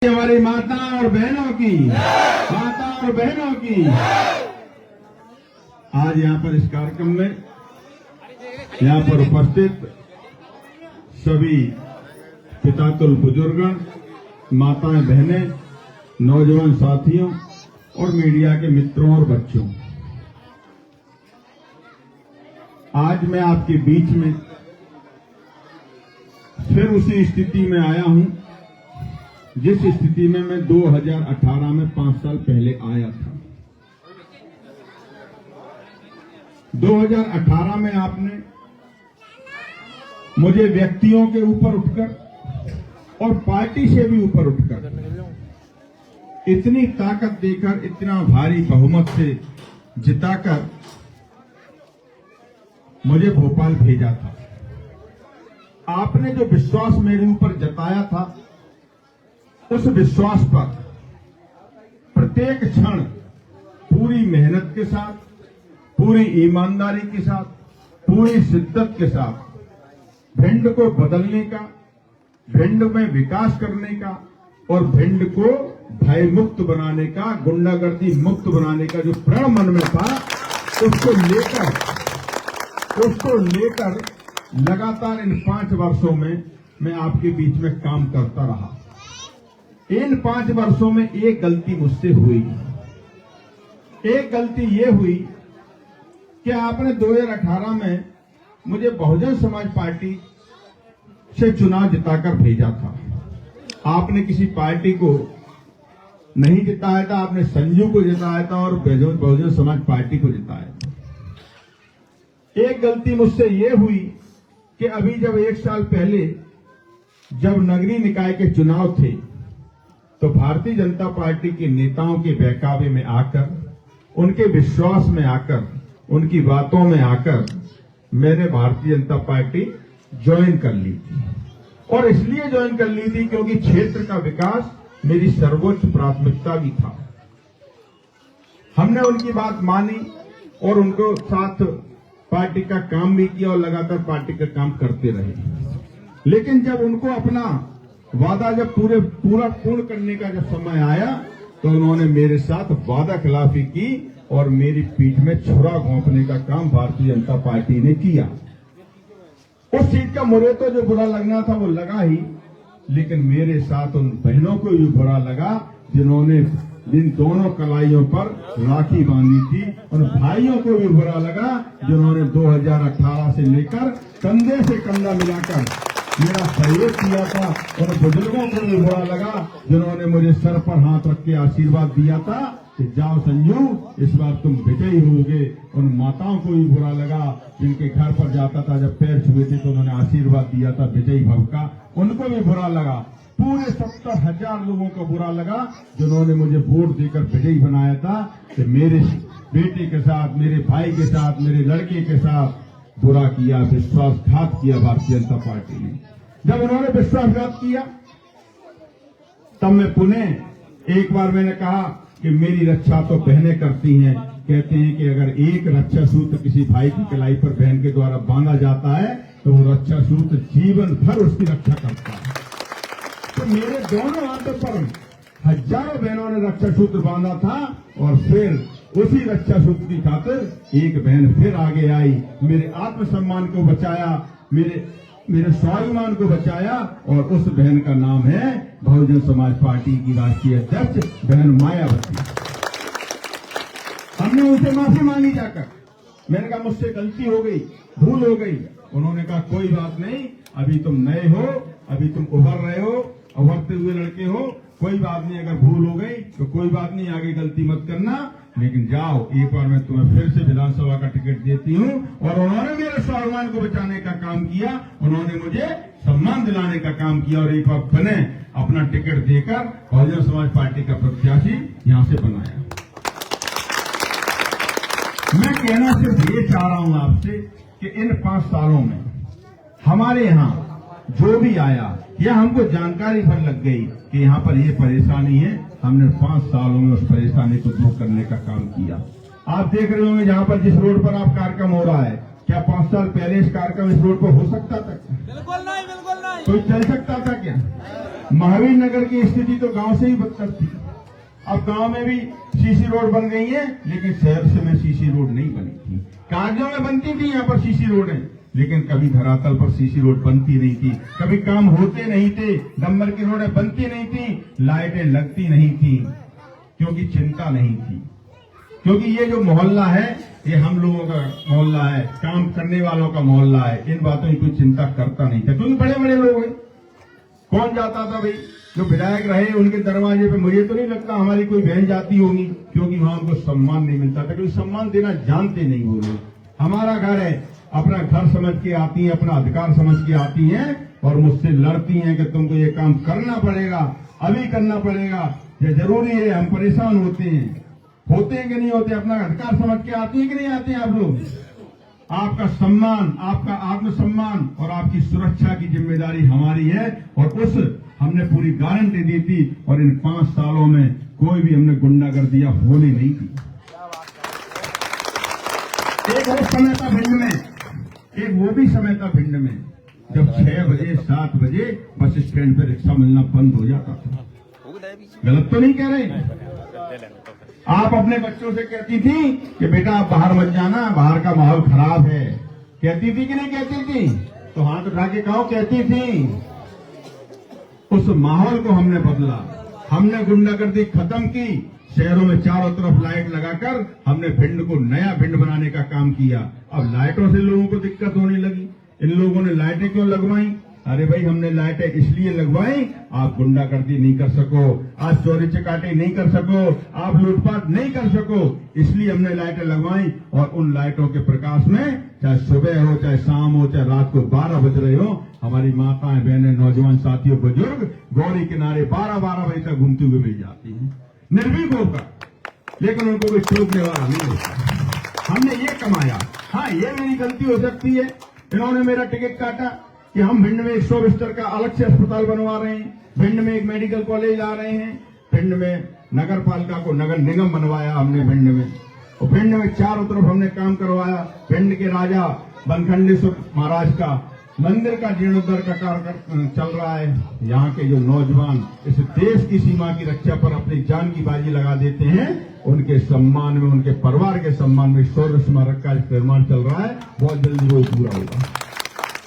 हमारी माता और बहनों की, माता और बहनों की। आज यहाँ पर इस कार्यक्रम में यहाँ पर उपस्थित सभी पितातुल बुजुर्गण, माताएं, बहनें, नौजवान साथियों और मीडिया के मित्रों और बच्चों, आज मैं आपके बीच में फिर उसी स्थिति में आया हूं जिस स्थिति में मैं 2018 में 5 साल पहले आया था। 2018 में आपने मुझे व्यक्तियों के ऊपर उठकर और पार्टी से भी ऊपर उठकर इतनी ताकत देकर, इतना भारी बहुमत से जिताकर मुझे भोपाल भेजा था। आपने जो विश्वास मेरे ऊपर जताया था, उस विश्वास पर प्रत्येक क्षण पूरी मेहनत के साथ, पूरी ईमानदारी के साथ, पूरी शिद्दत के साथ भिंड को बदलने का, भिंड में विकास करने का और भिंड को भय मुक्त बनाने का, गुंडागर्दी मुक्त बनाने का जो प्रण मन में था, उसको लेकर लगातार इन 5 वर्षों में मैं आपके बीच में काम करता रहा। इन 5 वर्षों में एक गलती मुझसे हुई। एक गलती ये हुई कि आपने 2018 में मुझे बहुजन समाज पार्टी से चुनाव जिताकर भेजा था। आपने किसी पार्टी को नहीं जिताया था, आपने संजू को जिताया था और बहुजन समाज पार्टी को जिताया था। एक गलती मुझसे ये हुई कि अभी जब 1 साल पहले जब नगरीय निकाय के चुनाव थे, तो भारतीय जनता पार्टी के नेताओं के बहकावे में आकर, उनके विश्वास में आकर, उनकी बातों में आकर मैंने भारतीय जनता पार्टी ज्वाइन कर ली थी। और इसलिए ज्वाइन कर ली थी क्योंकि क्षेत्र का विकास मेरी सर्वोच्च प्राथमिकता भी था। हमने उनकी बात मानी और उनको साथ पार्टी का काम भी किया और लगातार पार्टी का काम करते रहे। लेकिन जब उनको अपना वादा जब पूरा पूर्ण करने का जब समय आया, तो उन्होंने मेरे साथ वादा खिलाफी की और मेरी पीठ में छुरा घोंपने का काम भारतीय जनता पार्टी ने किया। उस सीट का मुझे तो जो बुरा लगना था वो लगा ही, लेकिन मेरे साथ उन बहनों को भी बुरा लगा जिन्होंने इन दोनों कलाइयों पर राखी बांधी थी। उन भाइयों को भी बुरा लगा जिन्होंने 2018 से लेकर कंधे से कंधा मिलाकर मेरा सहयोग किया था। और बुजुर्गों को भी बुरा लगा जिन्होंने मुझे सर पर हाथ रख के आशीर्वाद दिया था कि जाओ संजू, इस बार तुम विजयी होगे। उन माताओं को भी बुरा लगा जिनके घर पर जाता था, जब पैर छुए थे तो उन्होंने आशीर्वाद दिया था विजयी भव का, उनको भी बुरा लगा। पूरे 70,000 लोगों को बुरा लगा जिन्होंने मुझे वोट देकर विजयी बनाया था कि मेरे बेटे के साथ, मेरे भाई के साथ, मेरे लड़के के साथ बुरा किया, विश्वासघात किया भारतीय जनता पार्टी ने। जब उन्होंने विश्वासघात किया, तब मैं पुनः एक बार मैंने कहा कि मेरी रक्षा तो बहनें करती हैं। कहते हैं कि अगर एक रक्षा सूत्र किसी भाई की कलाई पर बहन के द्वारा बांधा जाता है तो वो रक्षा सूत्र जीवन भर उसकी रक्षा करता है। तो मेरे दोनों हाथों पर हजारों बहनों ने रक्षा सूत्र बांधा था और फिर उसी रक्षा सूत्र की खातिर एक बहन फिर आगे आई, मेरे आत्मसम्मान को बचाया, मेरे स्वाभिमान को बचाया। और उस बहन का नाम है बहुजन समाज पार्टी की राष्ट्रीय अध्यक्ष बहन मायावती। हमने उनसे माफी मांगी जाकर। मैंने कहा मुझसे गलती हो गई, भूल हो गई। उन्होंने कहा कोई बात नहीं, अभी तुम नए हो, अभी तुम उभर रहे हो, उभरते हुए लड़के हो, कोई बात नहीं, अगर भूल हो गई तो कोई बात नहीं, आगे गलती मत करना, लेकिन जाओ, एक बार मैं तुम्हें फिर से विधानसभा का टिकट देती हूँ। और उन्होंने मेरे स्वाभिमान को बचाने का काम किया, उन्होंने मुझे सम्मान दिलाने का काम किया और एक बार बने अपना टिकट देकर बहुजन समाज पार्टी का प्रत्याशी यहां से बनाया। मैं कहना सिर्फ ये चाह रहा हूं आपसे कि इन 5 सालों में हमारे यहां जो भी आया, या हमको जानकारी भर लग गई कि यहाँ पर ये परेशानी है, हमने 5 सालों में उस परेशानी को दूर करने का काम किया। आप देख रहे होंगे जहाँ पर जिस रोड पर आप कार्यक्रम हो रहा है, क्या 5 साल पहले इस कार्यक्रम इस रोड पर हो सकता था? बिल्कुल नहीं, बिल्कुल नहीं। कोई चल सकता था क्या? महावीर नगर की स्थिति तो गांव से ही बदतर थी। अब गांव में भी सीसी रोड बन गई है, लेकिन शहर से में सीसी रोड नहीं बनी थी। कागजों में बनती थी यहाँ पर सीसी रोड है, लेकिन कभी धरातल पर सीसी रोड बनती नहीं थी, कभी काम होते नहीं थे, डंबर की रोडें बनती नहीं थी, लाइटें लगती नहीं थी, क्योंकि चिंता नहीं थी। क्योंकि ये जो मोहल्ला है ये हम लोगों का मोहल्ला है, काम करने वालों का मोहल्ला है, इन बातों की कोई चिंता करता नहीं था, क्योंकि बड़े बड़े लोग हैं। कौन जाता था भाई? जो विधायक रहे उनके दरवाजे पे मुझे तो नहीं लगता हमारी कोई बहन जाती होगी, क्योंकि वहां उनको सम्मान नहीं मिलता था, क्योंकि सम्मान देना जानते नहीं वो लोग। हमारा घर है, अपना घर समझ के आती है, अपना अधिकार समझ के आती है और मुझसे लड़ती हैं कि तुमको ये काम करना पड़ेगा, अभी करना पड़ेगा, ये जरूरी है। हम परेशान होते हैं कि नहीं होते? अपना अधिकार समझ के आती है कि नहीं आते हैं आप लोग? आपका सम्मान, आपका आत्मसम्मान और आपकी सुरक्षा की जिम्मेदारी हमारी है, और उस हमने पूरी गारंटी दी थी। और इन 5 सालों में कोई भी हमने गुंडागर्दी या होली नहीं की। एक वो समय था भिंड में, एक वो भी समय था भिंड में जब 6 बजे 7 बजे बस स्टैंड पे रिक्शा मिलना बंद हो जाता था। गलत तो नहीं कह रहे? आप अपने बच्चों से कहती थी कि बेटा आप बाहर मत जाना, बाहर का माहौल खराब है, कहती थी कि नहीं कहती थी? तो हाथ उठा के कहो, कहती थी। उस माहौल को हमने बदला, हमने गुंडागर्दी खत्म की, शहरों में चारों तरफ लाइट लगाकर हमने भिंड को नया भिंड बनाने का काम किया। अब लाइटों से लोगों को दिक्कत होने लगी। इन लोगों ने लाइटें क्यों लगवाई? अरे भाई हमने लाइटें इसलिए लगवाई आप गुंडागर्दी नहीं कर सको, आज चोरी चकाटी नहीं कर सको, आप लूटपाट नहीं कर सको, इसलिए हमने लाइटें लगवाई। और उन लाइटों के प्रकाश में चाहे सुबह हो, चाहे शाम हो, चाहे रात को 12 बज रहे हो, हमारी माताएं बहनें नौजवान साथियों बुजुर्ग गौरी किनारे 12-12 बजे तक घूमती हुए मिल जाती हैं निर्भीक होकर, लेकिन उनको कोई टोकने वाला नहीं होता। हमने ये कमाया। हाँ, ये मेरी गलती हो सकती है, इन्होंने मेरा टिकट काटा कि हम भिंड में 100 बिस्तर का अलग से अस्पताल बनवा रहे हैं, भिंड में एक मेडिकल कॉलेज ला रहे हैं, भिंड में नगर पालिका को नगर निगम बनवाया हमने भिंड में, और भिंड में चारों तरफ हमने काम करवाया। भिंड के राजा बनखंडेश्वर महाराज का मंदिर का जीर्णोद्धार का कार्य चल रहा है। यहाँ के जो नौजवान इस देश की सीमा की रक्षा पर अपनी जान की बाजी लगा देते हैं, उनके सम्मान में, उनके परिवार के सम्मान में शौर्य स्मारक का निर्माण चल रहा है, बहुत जल्दी वो पूरा होगा।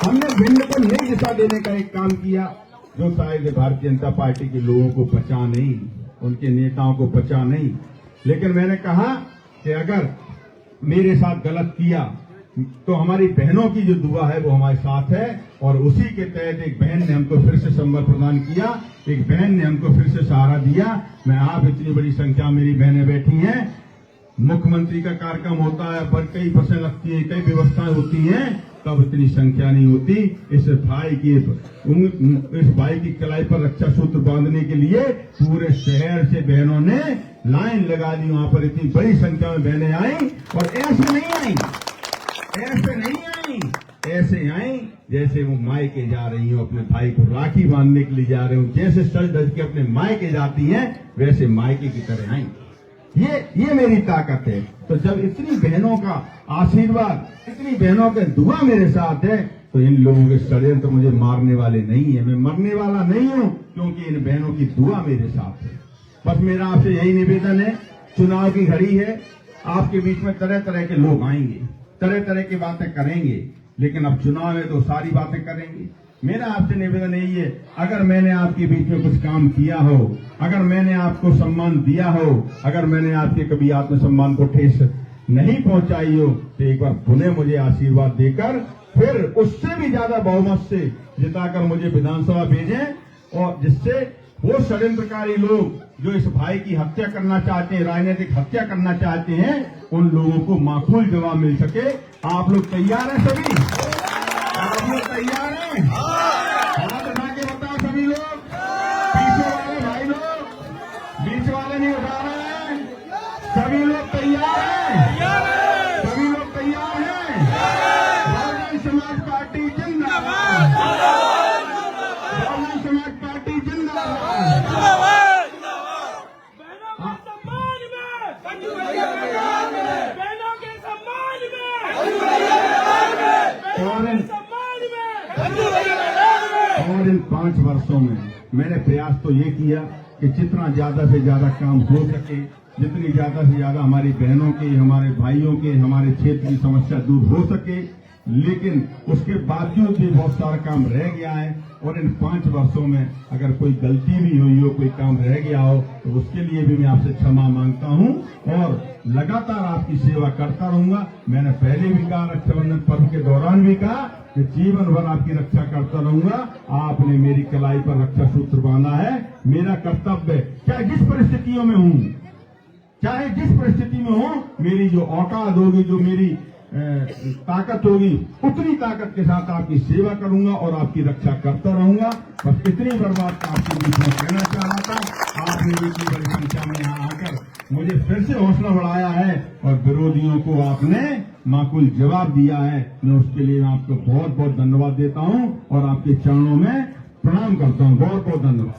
हमने भिंड को नई दिशा देने का एक काम किया, जो शायद भारतीय जनता पार्टी के लोगों को पचा नहीं, उनके नेताओं को पचा नहीं। लेकिन मैंने कहा कि अगर मेरे साथ गलत किया तो हमारी बहनों की जो दुआ है वो हमारे साथ है, और उसी के तहत एक बहन ने हमको फिर से संबल प्रदान किया, एक बहन ने हमको फिर से सहारा दिया। मैं आप इतनी बड़ी संख्या मेरी बहनें बैठी हैं, मुख्यमंत्री का कार्यक्रम होता है पर कई बसें लगती हैं, कई व्यवस्थाएं होती हैं, तब इतनी संख्या नहीं होती। इस भाई की कलाई पर रक्षा सूत्र बांधने के लिए पूरे शहर से बहनों ने लाइन लगा दी, वहां पर इतनी बड़ी संख्या में बहनें आई, और ऐसे नहीं आई, ऐसे आई जैसे वो मायके जा रही हो, अपने भाई को राखी बांधने के लिए जा रहे हो, जैसे सज धज के अपने मायके जाती हैं वैसे मायके की तरह आई। ये मेरी ताकत है। तो जब इतनी बहनों का आशीर्वाद, इतनी बहनों के दुआ मेरे साथ है, तो इन लोगों के षड्यंत्र मुझे मारने वाले नहीं है। मैं मरने वाला नहीं हूं, क्योंकि इन बहनों की दुआ मेरे साथ है। बस मेरा आपसे यही निवेदन है, चुनाव की घड़ी है, आपके बीच में तरह तरह के लोग आएंगे, तरह तरह की बातें करेंगे, लेकिन अब चुनाव है तो सारी बातें करेंगे। मेरा आपसे निवेदन यही है, अगर मैंने आपके बीच में कुछ काम किया हो, अगर मैंने आपको सम्मान दिया हो, अगर मैंने आपके कभी आत्मसम्मान को ठेस नहीं पहुंचाई हो, तो एक बार पुनः मुझे आशीर्वाद देकर फिर उससे भी ज्यादा बहुमत से जिताकर मुझे विधानसभा भेजें, और जिससे वो षड्यंत्रकारी लोग जो इस भाई की हत्या करना चाहते हैं, राजनीतिक हत्या करना चाहते हैं, उन लोगों को माकूल जवाब मिल सके। आप लोग तैयार हैं? सभी आप लोग तैयार हैं? हाथ उठा के बताओ सभी लोग। पीछे वाले भाई लोग, बीच वाले नहीं उठा रहे हैं, सभी लोग तैयार हैं? सभी लोग तैयार हैं? बहुजन समाज पार्टी जिंदाबाद, बहुजन समाज पार्टी जिंदाबाद। सम्मान में मैंने प्रयास तो ये किया कि जितना ज्यादा से ज्यादा काम हो सके, जितनी ज्यादा से ज्यादा हमारी बहनों के, हमारे भाइयों के, हमारे क्षेत्र की समस्या दूर हो सके, लेकिन उसके बावजूद भी बहुत सारा काम रह गया है। और इन 5 वर्षों में अगर कोई गलती भी हुई हो, कोई काम रह गया हो, तो उसके लिए भी मैं आपसे क्षमा मांगता हूं और लगातार आपकी सेवा करता रहूंगा। मैंने पहले भी कहा, रक्षाबंधन पर्व के दौरान भी कहा कि जीवन भर आपकी रक्षा करता रहूंगा। आपने मेरी कलाई पर रक्षा सूत्र बांधा है, मेरा कर्तव्य, चाहे जिस परिस्थितियों में हूं, चाहे जिस परिस्थिति में हो, मेरी जो औकात होगी, जो मेरी ताकत होगी, उतनी ताकत के साथ आपकी सेवा करूंगा और आपकी रक्षा करता रहूंगा। बस इतनी बात आपके बीच में कहना चाह रहा था। आपने इतनी बड़ी संख्या में यहाँ आकर मुझे फिर से हौसला बढ़ाया है और विरोधियों को आपने माकूल जवाब दिया है। मैं उसके लिए आपको बहुत बहुत धन्यवाद देता हूँ और आपके चरणों में प्रणाम करता हूँ। बहुत बहुत धन्यवाद।